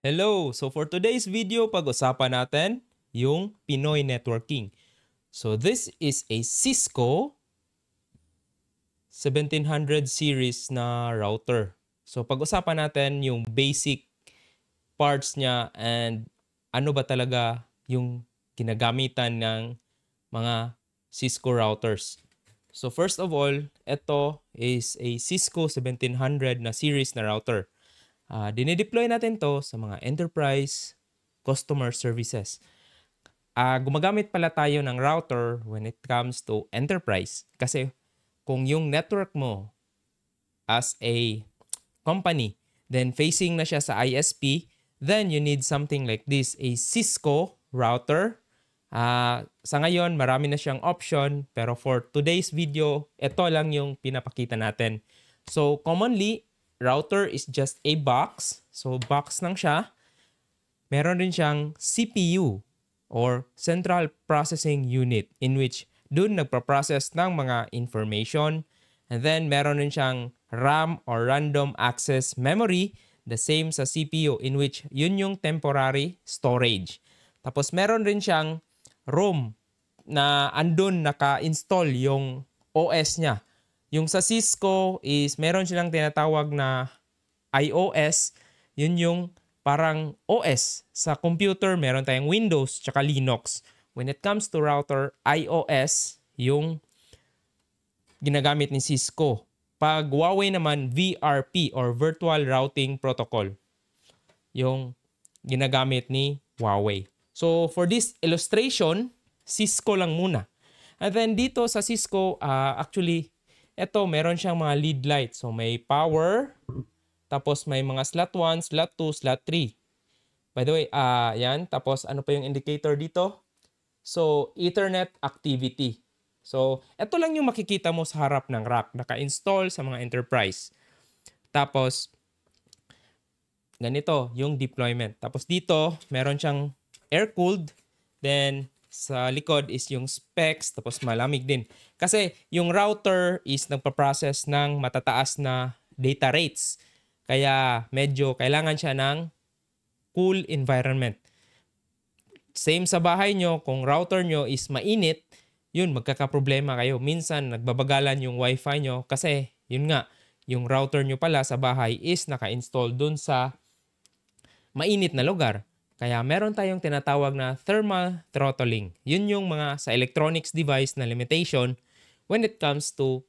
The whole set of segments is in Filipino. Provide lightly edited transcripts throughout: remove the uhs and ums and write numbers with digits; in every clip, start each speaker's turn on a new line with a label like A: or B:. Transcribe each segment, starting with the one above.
A: Hello! So for today's video, pag-usapan natin yung Pinoy networking. So this is a Cisco 1700 series na router. So pag-usapan natin yung basic parts niya and ano ba talaga yung ginagamitan ng mga Cisco routers. So first of all, ito is a Cisco 1700 na series na router. Dinideploy natin to sa mga enterprise customer services. Gumagamit pala tayo ng router when it comes to enterprise. Kasi kung yung network mo as a company, then facing na siya sa ISP, then you need something like this, a Cisco router. Sa ngayon, marami na siyang option, pero for today's video, ito lang yung pinapakita natin. So commonly, router is just a box. So box lang siya. Meron rin siyang CPU or Central Processing Unit in which dun nagpa-process ng mga information. And then meron rin siyang RAM or Random Access Memory, the same sa CPU in which yun yung temporary storage. Tapos meron rin siyang ROM na andun naka-install yung OS niya. Yung sa Cisco is meron silang tinatawag na iOS. Yun yung parang OS. Sa computer, meron tayong Windows tsaka Linux. When it comes to router, iOS yung ginagamit ni Cisco. Pag Huawei naman, VRP or Virtual Routing Protocol yung ginagamit ni Huawei. So for this illustration, Cisco lang muna. And then dito sa Cisco, actually, ito meron siyang mga lead light. So may power, tapos may mga slot 1, slot 2, slot 3. By the way, yan. Tapos ano pa yung indicator dito? So Ethernet activity. So ito lang yung makikita mo sa harap ng rack. Naka-install sa mga enterprise. Tapos ganito yung deployment. Tapos dito, meron siyang air-cooled. Then sa likod is yung specs, tapos malamig din. Kasi yung router is nagpa-process ng matataas na data rates. Kaya medyo kailangan siya ng cool environment. Same sa bahay nyo, kung router nyo is mainit, yun, magkakaproblema kayo. Minsan, nagbabagalan yung wifi nyo kasi, yun nga, yung router nyo pala sa bahay is naka-install dun sa mainit na lugar. Kaya meron tayong tinatawag na thermal throttling. Yun yung mga sa electronics device na limitation when it comes to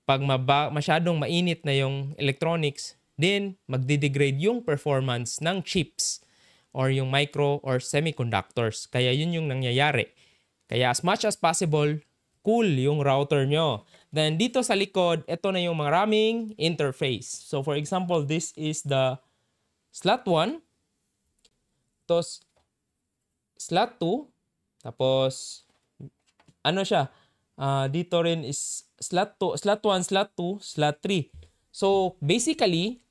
A: pag masyadong mainit na yung electronics, then magdidegrade yung performance ng chips or yung micro or semiconductors. Kaya yun yung nangyayari. Kaya as much as possible, cool yung router nyo. Then dito sa likod, ito na yung maraming interface. So for example, this is the slot 1. Tapos, slot 2. Tapos, ano siya? Dito rin is slot 2, slot 1, slot 2, slot 3. So, basically,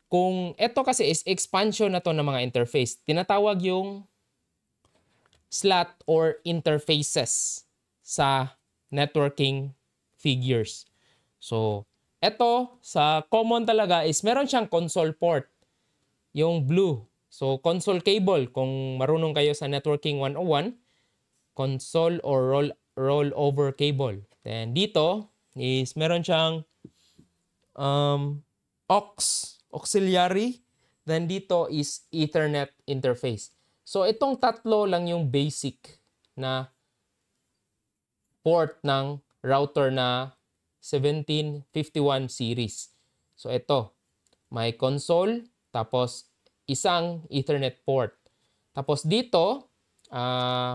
A: kung ito kasi is expansion na to ng mga interface, tinatawag yung slot or interfaces sa networking figures. So, ito sa common talaga is meron siyang console port, yung blue. So, console cable, kung marunong kayo sa networking 101, console or rollover cable. Then dito is meron siyang auxiliary. Then dito is Ethernet interface. So, itong tatlo lang yung basic na port ng router na 1751 series. So, ito, may console, tapos isang Ethernet port. Tapos dito,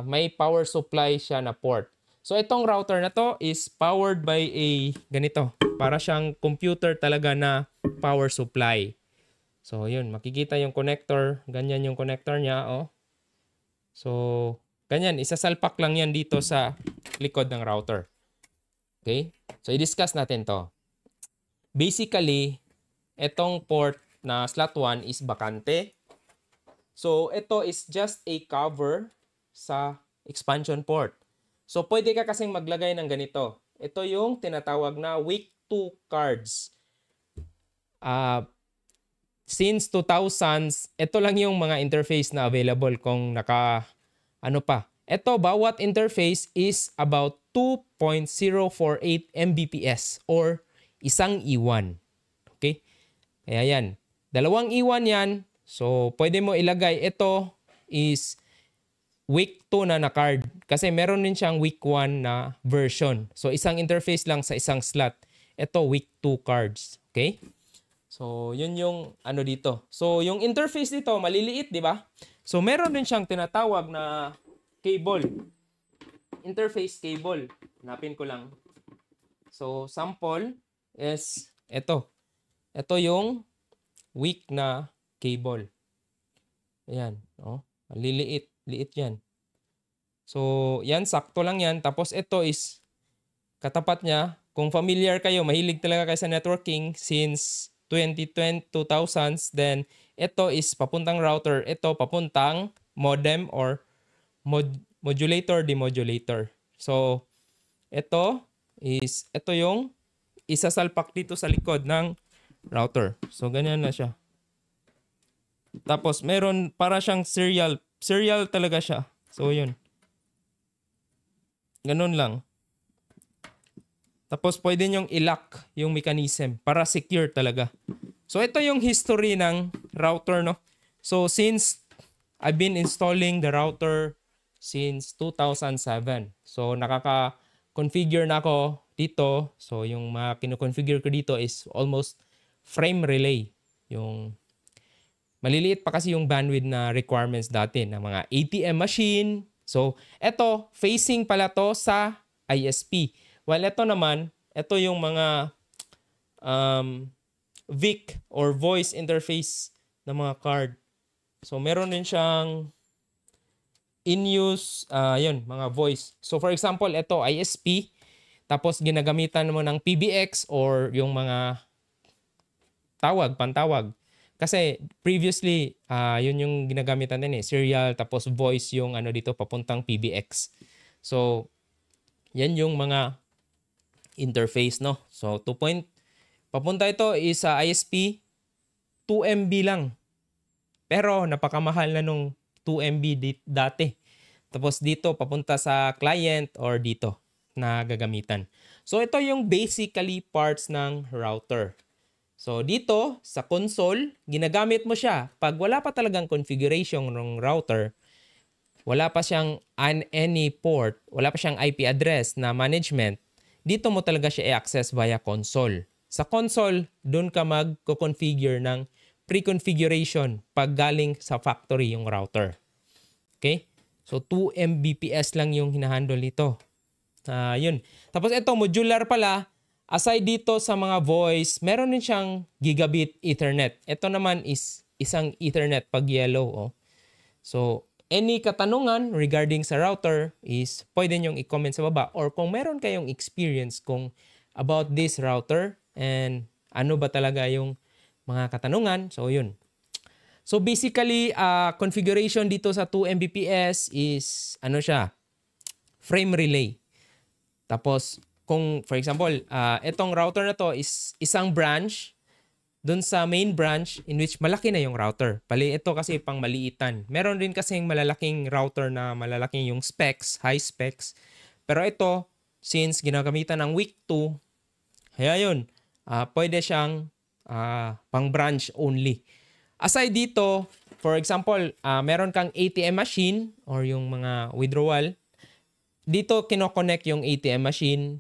A: may power supply siya na port. So itong router na to is powered by a ganito. Para siyang computer talaga na power supply. So yun, makikita yung connector. Ganyan yung connector niya. Oh. So ganyan, isasalpak lang yan dito sa likod ng router. Okay? So i-discuss natin to. Basically, itong port na slot 1 is bakante. So, ito is just a cover sa expansion port. So, pwede ka kasing maglagay ng ganito. Ito yung tinatawag na weak 2 cards. since 2000s, ito lang yung mga interface na available kung ano pa. Ito, bawat interface is about 2.048 Mbps or isang E1. Okay? Kaya yan. Dalawang E1 yan. So, pwede mo ilagay. Ito is week 2 na card. Kasi meron din siyang week 1 na version. So, isang interface lang sa isang slot. Ito, week 2 cards. Okay? So, yun yung ano dito. So, yung interface dito, maliliit, di ba? So, meron din siyang tinatawag na cable. Interface cable. Hanapin ko lang. So, sample is ito. Ito yung weak na cable. Ayan. Oh, maliliit. Liit yan. So, yan. Sakto lang yan. Tapos, ito is katapat niya. Kung familiar kayo, mahilig talaga kayo sa networking since 2020, 2000s, then ito is papuntang router. Ito papuntang modem or modulator, demodulator. So, ito yung isasalpak dito sa likod ng router. So, ganyan na siya. Tapos, meron para siyang serial. Serial talaga siya. So, yun. Ganun lang. Tapos, pwede nyong i-lock yung mechanism para secure talaga. So, ito yung history ng router, no? So, since I've been installing the router since 2007. So, nakaka-configure na ako dito. So, yung mga kino-configure ko dito is almost frame relay. Yung maliliit pa kasi yung bandwidth na requirements dati ng mga ATM machine. So, ito, facing pala to sa ISP. While ito naman, ito yung mga VIC or voice interface ng mga card. So, meron din siyang in-use, yun, mga voice. So, for example, ito, ISP. Tapos, ginagamitan mo ng PBX or yung mga pantawag. Kasi, previously, yun yung ginagamitan din serial, tapos voice yung ano dito, papuntang PBX. So, yan yung mga interface, no? So, papunta ito is sa ISP, 2 MB lang. Pero napakamahal na nung 2 MB dati. Tapos dito papunta sa client or dito na gagamitan. So ito yung basically parts ng router. So dito sa console, ginagamit mo siya. Pag wala pa talagang configuration ng router, wala pa siyang any port, wala pa siyang IP address na management, dito mo talaga siya i-access via console. Sa console, doon ka mag-configure ng pre-configuration pag galing sa factory yung router. Okay? So, 2 Mbps lang yung hinahandle nito. Yun. Tapos ito, modular pala. Aside dito sa mga voice, meron din siyang gigabit Ethernet. Ito naman is isang Ethernet pag yellow. Oh. So, any katanungan regarding sa router is pwede nyong i-comment sa baba. Or kung meron kayong experience about this router and ano ba talaga yung mga katanungan. So, yun. So, basically, configuration dito sa 2 Mbps is, ano siya, frame relay. Tapos, kung, for example, itong router na to is isang branch dun sa main branch in which malaki na yung router. Pali ito kasi pang maliitan. Meron din kasing malalaking router na malalaking yung specs, high specs. Pero ito, since ginagamitan ng week 2, kaya yun, pwede siyang pang branch only. Aside dito, for example, meron kang ATM machine or yung mga withdrawal. Dito kinoconnect yung ATM machine.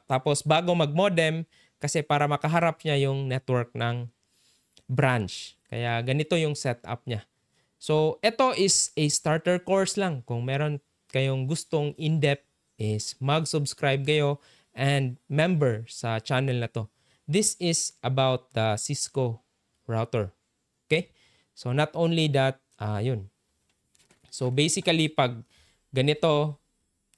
A: Tapos bago mag-modem, kasi para makaharap niya yung network ng branch. Kaya ganito yung setup niya. So, ito is a starter course lang. Kung meron kayong gustong in-depth is mag-subscribe kayo and member sa channel na to. This is about the Cisco router. Okay? So, not only that, yun. So, basically, pag ganito,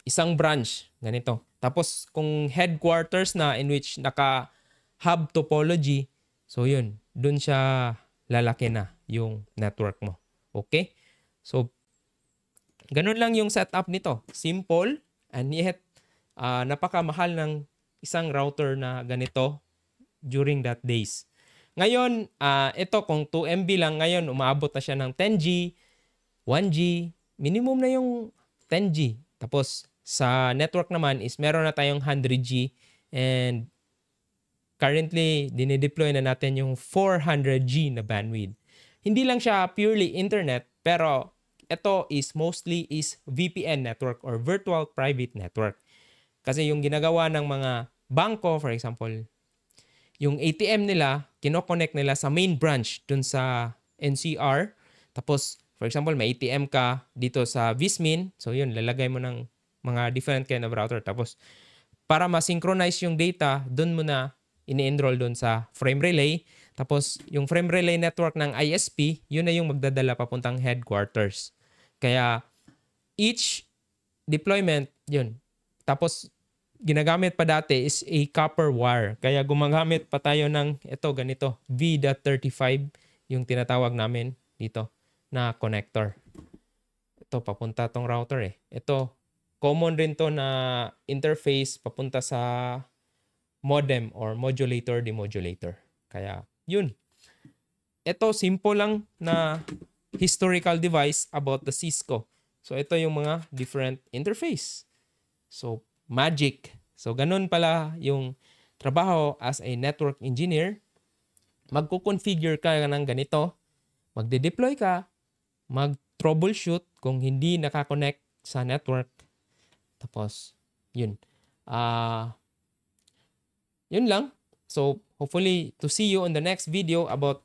A: isang branch, ganito. Tapos, kung headquarters na in which naka-hub topology, so yun, dun siya lalaki na yung network mo. Okay? So, ganun lang yung setup nito. Simple, and yet, napakamahal ng isang router na ganito during that days. Ngayon, ito kung 2 MB lang ngayon, umaabot na siya ng 10G, 1G, minimum na yung 10G. Tapos sa network naman is meron na tayong 100G and currently dinideploy na natin yung 400G na bandwidth. Hindi lang siya purely internet, pero ito is mostly is VPN network or virtual private network. Kasi yung ginagawa ng mga bangko, for example, yung ATM nila, kinoconnect nila sa main branch dun sa NCR. Tapos, for example, may ATM ka dito sa Vismin. So, yun, lalagay mo ng mga different kind of router. Tapos, para ma-synchronize yung data, dun mo na ini-enroll dun sa frame relay. Tapos, yung frame relay network ng ISP, yun na yung magdadala papuntang headquarters. Kaya, each deployment, yun. Tapos, ginagamit pa dati is a copper wire. Kaya gumagamit pa tayo ng ito, ganito, V.35, yung tinatawag namin dito na connector. Ito, papunta tong router eh. Ito, common rin to na interface papunta sa modem or modulator, demodulator. Kaya, yun. Ito, simple lang na historical device about the Cisco. So, ito yung mga different interface. So, magic. So, ganun pala yung trabaho as a network engineer. Magko-configure ka ng ganito, magde-deploy ka, mag-troubleshoot kung hindi nakakonect sa network. Tapos, yun. Yun lang. So, hopefully, to see you on the next video about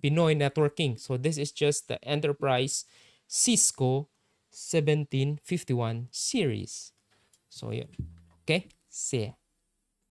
A: Pinoy networking. So, this is just the Enterprise Cisco 1751 series. So, yun. Okay? See ya.